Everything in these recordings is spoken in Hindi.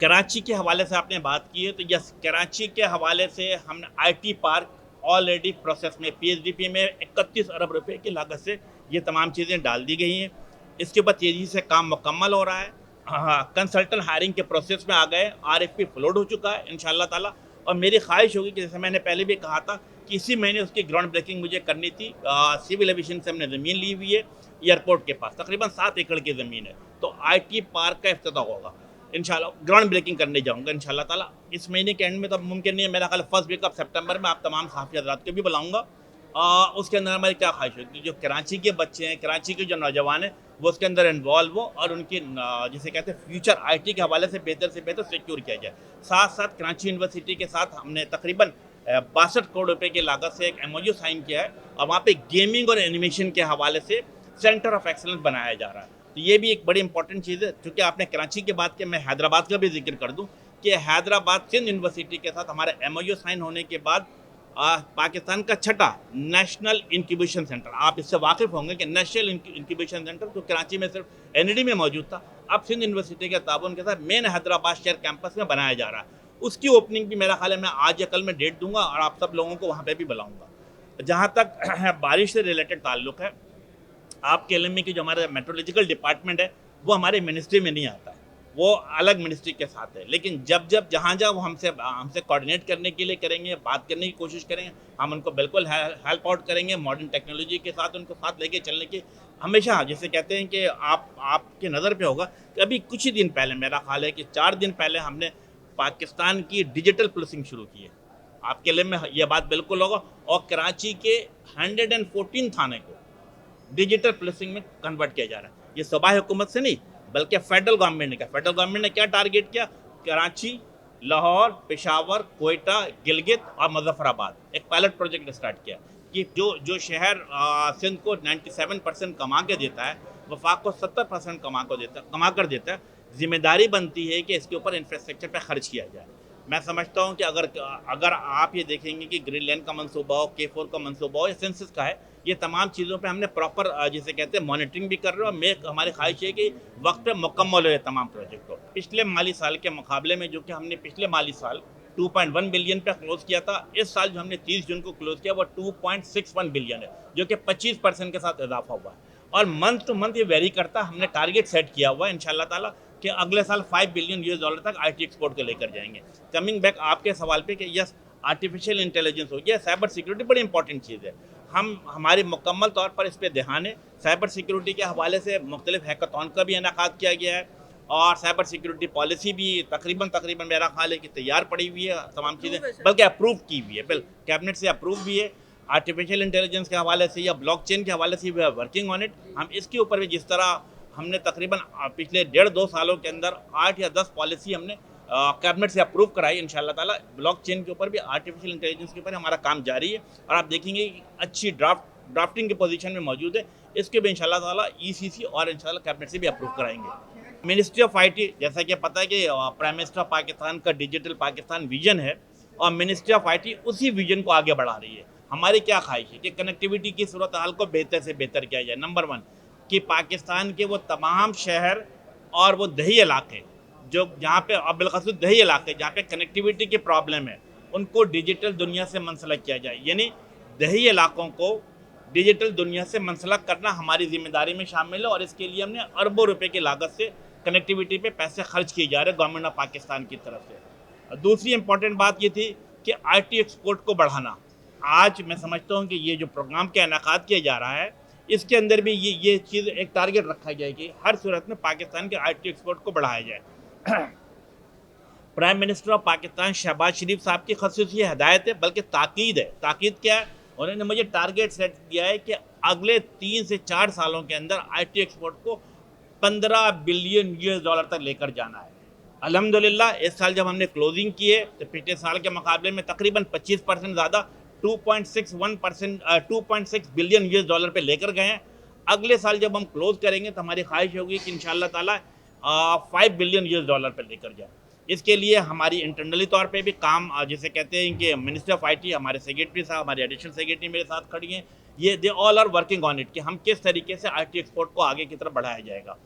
कराची के हवाले से आपने बात की है, तो यस, कराची के हवाले से हमने आईटी पार्क ऑलरेडी प्रोसेस में, पीएचडीपी में 31 अरब रुपए की लागत से ये तमाम चीज़ें डाल दी गई हैं। इसके ऊपर तेज़ी से काम मुकम्मल हो रहा है। हाँ, कंसल्टेंट हायरिंग के प्रोसेस में आ गए, आरएफपी फ्लोट हो चुका है इंशाल्लाह ताला। और मेरी ख्वाहिश होगी कि जैसे मैंने पहले भी कहा था कि इसी महीने उसकी ग्राउंड ब्रेकिंग मुझे करनी थी। सिविल एविएशन से हमने ज़मीन ली हुई है एयरपोर्ट के पास, तकरीबन 7 एकड़ की ज़मीन है। तो आईटी पार्क का इफ्तिताह होगा इंशाल्लाह, ग्राउंड ब्रेकिंग करने जाऊंगा इंशाल्लाह ताला। इस महीने के एंड में तो मुमकिन नहीं है, मेरा ख्याल फर्स्ट वीक ऑफ सितंबर में आप तमाम सहाफ़ी हज़रात को भी बुलाऊंगा। उसके अंदर हमारी क्या ख्वाहिश होती है, जो कराची के बच्चे हैं, कराची के जो नौजवान हैं, वो उसके अंदर इन्वॉल्व हो और उनकी जिसे कहते हैं फ्यूचर आईटी के हवाले से बेहतर सिक्योर किया जाए। साथ साथ कराची यूनिवर्सिटी के साथ हमने तकरीबन 62 करोड़ रुपए की लागत से एक एमओयू साइन किया है और वहाँ पे गेमिंग और एनिमेशन के हवाले से सेंटर ऑफ एक्सलेंस बनाया जा रहा है। तो ये भी एक बड़ी इंपॉर्टेंट चीज़ है। चूँकि आपने कराची की बात की, मैं हैदराबाद का भी जिक्र कर दूँ कि हैदराबाद सिंध यूनिवर्सिटी के साथ हमारा एमओयू साइन होने के बाद पाकिस्तान का छठा नेशनल इंक्यूबेशन सेंटर, आप इससे वाकिफ़ होंगे कि नेशनल इंक्यूबेशन सेंटर तो कराची में सिर्फ एनईडी में मौजूद था, अब सिंध यूनिवर्सिटी के ताबन के साथ मेन हैदराबाद शहर कैंपस में बनाया जा रहा है। उसकी ओपनिंग भी मेरा ख्याल है मैं आज या कल में डेट दूंगा और आप सब लोगों को वहाँ पे भी बुलाऊंगा। जहाँ तक बारिश से रिलेटेड ताल्लुक है, आपके इल्म में कि जो हमारा मेट्रोलॉजिकल डिपार्टमेंट है वो हमारे मिनिस्ट्री में नहीं आता है, वो अलग मिनिस्ट्री के साथ है। लेकिन जब जब जहाँ जहाँ वो हमसे हमसे कोऑर्डिनेट करने के लिए करेंगे, बात करने की कोशिश करेंगे, हम उनको बिल्कुल हेल्प आउट करेंगे, मॉडर्न टेक्नोलॉजी के साथ उनको साथ लेके चलने की हमेशा, जैसे कहते हैं कि आपके नज़र पे होगा कि अभी कुछ ही दिन पहले, मेरा ख्याल है कि 4 दिन पहले हमने पाकिस्तान की डिजिटल पुलिसिंग शुरू की है। आपके लिए में ये बात बिल्कुल होगा। और कराची के 114 थाने को डिजिटल पुलिसिंग में कन्वर्ट किया जा रहा है। ये सूबाई हुकूमत से नहीं बल्कि फेडरल गवर्नमेंट ने किया। फेडरल गवर्नमेंट ने क्या टारगेट किया, कराची, लाहौर, पेशावर, कोयटा, गिलगित और मुजफ्फराबाद एक पायलट प्रोजेक्ट स्टार्ट किया कि जो शहर सिंध को 97% कमा के देता है, वफाक को 70% कमा कर देता है, जिम्मेदारी बनती है कि इसके ऊपर इंफ्रास्ट्रक्चर पर खर्च किया जाए। मैं समझता हूँ कि अगर आप ये देखेंगे कि ग्रीन लैंड का मनसूबा हो, K4 का मनसूबा हो या सेंसस का है, ये तमाम चीज़ों पे हमने प्रॉपर जिसे कहते हैं मॉनिटरिंग भी कर रहे हो। मैं हमारी ख्वाहिश है कि वक्त पे मुकम्मल हो ये तमाम प्रोजेक्ट हो। पिछले माली साल के मुकाबले में, जो कि हमने पिछले माली साल 2.1 बिलियन पे क्लोज किया था, इस साल जो हमने 30 जून को क्लोज किया वो 2.61 बिलियन है, जो कि 25% के साथ इजाफा हुआ है। और मंथ टू मंथ ये वेरी करता है। हमने टारगेट सेट किया हुआ है इंशाल्लाह ताला कि अगले साल $5 बिलियन तक आईटी एक्सपोर्ट को लेकर जाएंगे। कमिंग बैक आपके सवाल पे कि यस, आर्टिफिशियल इंटेलिजेंस हो गया, साइबर सिक्योरिटी बड़ी इंपॉर्टेंट चीज़ है। हमारी मुकम्मल तौर पर इस पर ध्यान है। साइबर सिक्योरिटी के हवाले से मुख्तलिफ हैकाथॉन का भी इनेकाद किया गया है और साइबर सिक्योरिटी पॉलिसी भी तकरीबन मेरा ख्याल है कि तैयार पड़ी हुई है, तमाम चीज़ें बल्कि अप्रूव की हुई है, बिल कैबिनेट से अप्रूव भी है। आर्टिफिशियल इंटेलिजेंस के हवाले से या ब्लॉकचेन के हवाले से we are working on it. हम इसके ऊपर भी, जिस तरह हमने तकरीबन पिछले 1.5-2 सालों के अंदर 8 या 10 पॉलिसी हमने कैबिनेट से अप्रूव कराई, इंशाल्लाह ताला ब्लॉकचेन के ऊपर भी, आर्टिफिशियल इंटेलिजेंस के ऊपर हमारा काम जारी है और आप देखेंगे कि अच्छी ड्राफ्टिंग की पोजीशन में मौजूद है। इसके भी इंशाल्लाह ताला ईसीसी और इंशाल्लाह कैबिनेट से भी अप्रूव कराएंगे। मिनिस्ट्री ऑफ आईटी, जैसा कि पता है कि प्राइम मिनिस्टर ऑफ पाकिस्तान का डिजिटल पाकिस्तान विजन है और मिनिस्ट्री ऑफ आईटी उसी विजन को आगे बढ़ा रही है। हमारी क्या ख्वाहिश है कि कनेक्टिविटी की सूरत हाल को बेहतर से बेहतर किया जाए। नंबर 1 कि पाकिस्तान के वो तमाम शहर और वो दही इलाके जो जहाँ पे, अब बिलखसूस दही इलाके जहाँ पे कनेक्टिविटी की प्रॉब्लम है, उनको डिजिटल दुनिया से मंसलक किया जाए। यानी दही इलाकों को डिजिटल दुनिया से मंसलक करना हमारी जिम्मेदारी में शामिल है और इसके लिए हमने अरबों रुपए की लागत से कनेक्टिविटी पे पैसे खर्च किए जा रहे हैं गवर्नमेंट ऑफ पाकिस्तान की तरफ से। दूसरी इंपॉर्टेंट बात ये थी कि आईटी एक्सपोर्ट को बढ़ाना। आज मैं समझता हूँ कि ये जो प्रोग्राम का इनेकाद किया जा रहा है, इसके अंदर भी ये चीज़ एक टारगेट रखा जाए कि हर सूरत में पाकिस्तान के आईटी एक्सपोर्ट को बढ़ाया जाए। Prime minister of Pakistan Shahbaz Sharif साहब की खसूसी हिदायत है, बल्कि ताकीद है। ताकीद क्या है, उन्होंने मुझे टारगेट सेट दिया है कि अगले 3 से 4 सालों के अंदर आईटी एक्सपोर्ट को $15 बिलियन तक लेकर जाना है। अल्हम्दुलिल्लाह इस साल जब हमने क्लोजिंग की है तो पिछले साल के मुकाबले में तकरीबन 25% ज़्यादा 2.6 बिलियन पे लेकर गए हैं। अगले साल जब हम क्लोज करेंगे तो हमारी ख्वाहिश होगी कि इंशाल्लाह ताला $5 बिलियन पर लेकर जाए। इसके लिए हमारी इंटरनली तौर पे भी काम, जिसे कहते हैं कि मिनिस्टर ऑफ आईटी, हमारे सेक्रेटरी साहब, हमारे एडिशनल सेक्रेटरी मेरे साथ खड़ी हैं, ये they all are working on it कि हम किस तरीके से आईटी एक्सपोर्ट को आगे की तरफ बढ़ाया जाएगा।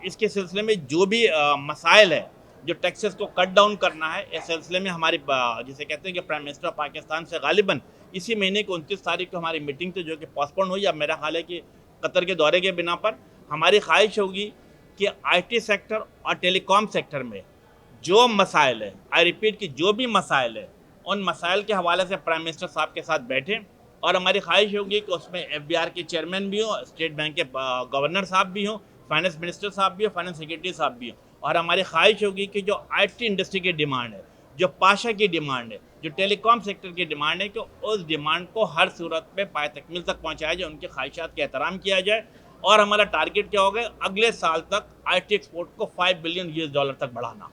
इसके सिलसिले में जो भी मसाइल है जो टैक्सेस को कट डाउन करना है, इस सिलसिले में हमारी जिसे कहते हैं कि प्राइम मिनिस्टर ऑफ पाकिस्तान से गालिबन इसी महीने की 29 तारीख को हमारी मीटिंग थी, जो कि पोस्टपोन हुई। अब मेरा ख्याल है कि कतर के दौरे के बिना पर हमारी ख्वाहिश होगी कि आईटी सेक्टर और टेलीकॉम सेक्टर में जो मसाइल है, आई रिपीट कि जो भी मसाइल है, उन मसाइल के हवाले से प्राइम मिनिस्टर साहब के साथ बैठें। और हमारी ख्वाहिश होगी कि उसमें एफबीआर के चेयरमैन भी हों, स्टेट बैंक के गवर्नर साहब भी हों, फाइनेंस मिनिस्टर साहब भी हों, फाइनेंस सेक्रेटरी साहब भी हों। और हमारी ख्वाहिश होगी कि जो आईटी इंडस्ट्री की डिमांड है, जो पाशा की डिमांड है, जो टेलीकॉम सेक्टर की डिमांड है, कि उस डिमांड को हर सूरत में पाए तकमील तक पहुँचाया जाए, उनकी ख्वाहिशात का एहतराम किया जाए। और हमारा टारगेट क्या होगा, अगले साल तक आईटी एक्सपोर्ट को $5 बिलियन तक बढ़ाना।